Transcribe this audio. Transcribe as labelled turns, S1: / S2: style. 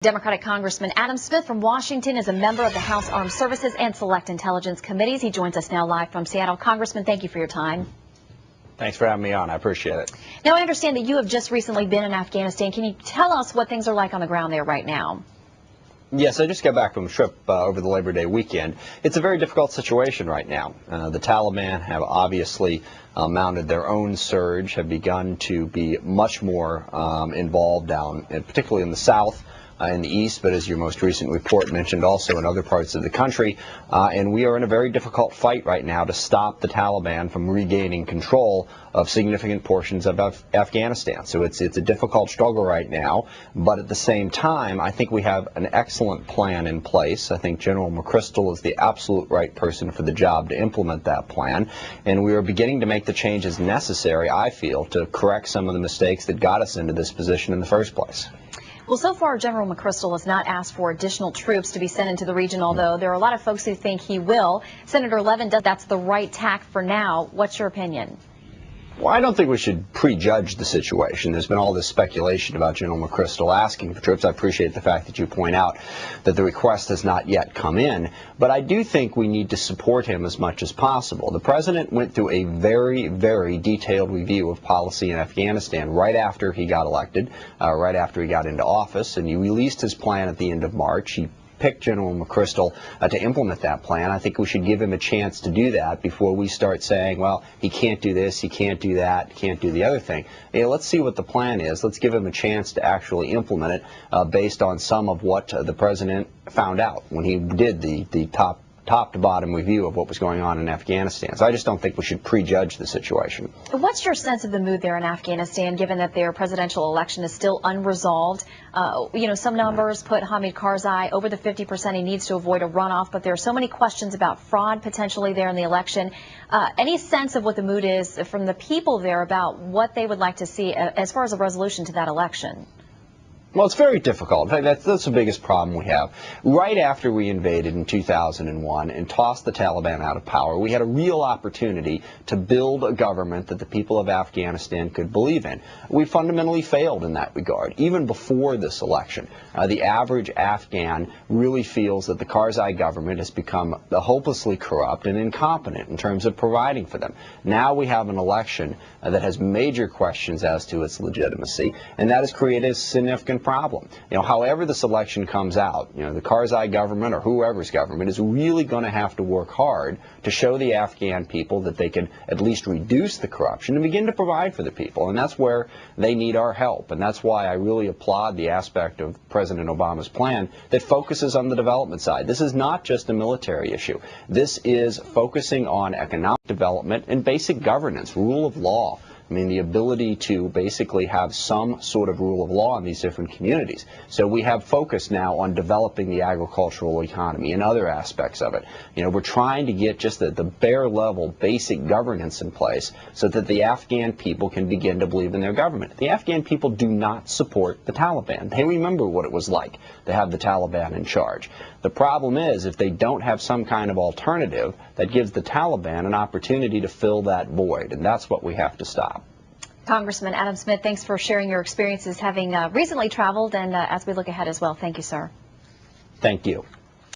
S1: Democratic Congressman Adam Smith from Washington is a member of the House Armed Services and Select Intelligence Committees. He joins us now live from Seattle. Congressman, thank you for your time.
S2: Thanks for having me on. I appreciate it.
S1: Now, I understand that you have just recently been in Afghanistan. Can you tell us what things are like on the ground there right now?
S2: Yes, I just got back from a trip over the Labor Day weekend. It's a very difficult situation right now. The Taliban have obviously mounted their own surge, have begun to be much more involved down, particularly in the south. In the east, but as your most recent report mentioned, also in other parts of the country. And we are in a very difficult fight right now to stop the Taliban from regaining control of significant portions of Afghanistan. So it's a difficult struggle right now, but at the same time, I think we have an excellent plan in place. I think General McChrystal is the absolute right person for the job to implement that plan, and we are beginning to make the changes necessary, I feel, to correct some of the mistakes that got us into this position in the first place.
S1: Well, so far, General McChrystal has not asked for additional troops to be sent into the region, although there are a lot of folks who think he will. Senator Levin does that's the right tack for now. What's your opinion?
S2: Well, I don't think we should prejudge the situation. There's been all this speculation about General McChrystal asking for troops. I appreciate the fact that you point out that the request has not yet come in, but I do think we need to support him as much as possible. The president went through a very, very detailed review of policy in Afghanistan right after he got elected, right after he got into office, and he released his plan at the end of March. He pick General McChrystal to implement that plan. I think we should give him a chance to do that before we start saying, well, he can't do this, he can't do that, can't do the other thing. Let's see what the plan is. Let's give him a chance to actually implement it based on some of what the president found out when he did the top to bottom review of what was going on in Afghanistan. So I just don't think we should prejudge the situation.
S1: What's your sense of the mood there in Afghanistan, given that their presidential election is still unresolved? Some numbers put Hamid Karzai over the 50%. He needs to avoid a runoff, but there are so many questions about fraud potentially there in the election. Any sense of what the mood is from the people there about what they would like to see as far as a resolution to that election?
S2: Well, it's very difficult. In fact, that's the biggest problem we have. Right after we invaded in 2001 and tossed the Taliban out of power, we had a real opportunity to build a government that the people of Afghanistan could believe in. We fundamentally failed in that regard, even before this election. The average Afghan really feels that the Karzai government has become hopelessly corrupt and incompetent in terms of providing for them. Now we have an election that has major questions as to its legitimacy, and that has created a significant problem. However this election comes out, the Karzai government or whoever's government is really going to have to work hard to show the Afghan people that they can at least reduce the corruption and begin to provide for the people. And that's where they need our help. And that's why I really applaud the aspect of President Obama's plan that focuses on the development side. This is not just a military issue. This is focusing on economic development and basic governance, rule of law. I mean, the ability to basically have some sort of rule of law in these different communities. So we have focus now on developing the agricultural economy and other aspects of it. We're trying to get just the bare level basic governance in place so that the Afghan people can begin to believe in their government. The Afghan people do not support the Taliban. They remember what it was like to have the Taliban in charge. The problem is if they don't have some kind of alternative that gives the Taliban an opportunity to fill that void, and that's what we have to stop.
S1: Congressman Adam Smith, thanks for sharing your experiences having recently traveled and as we look ahead as well. Thank you, sir.
S2: Thank you.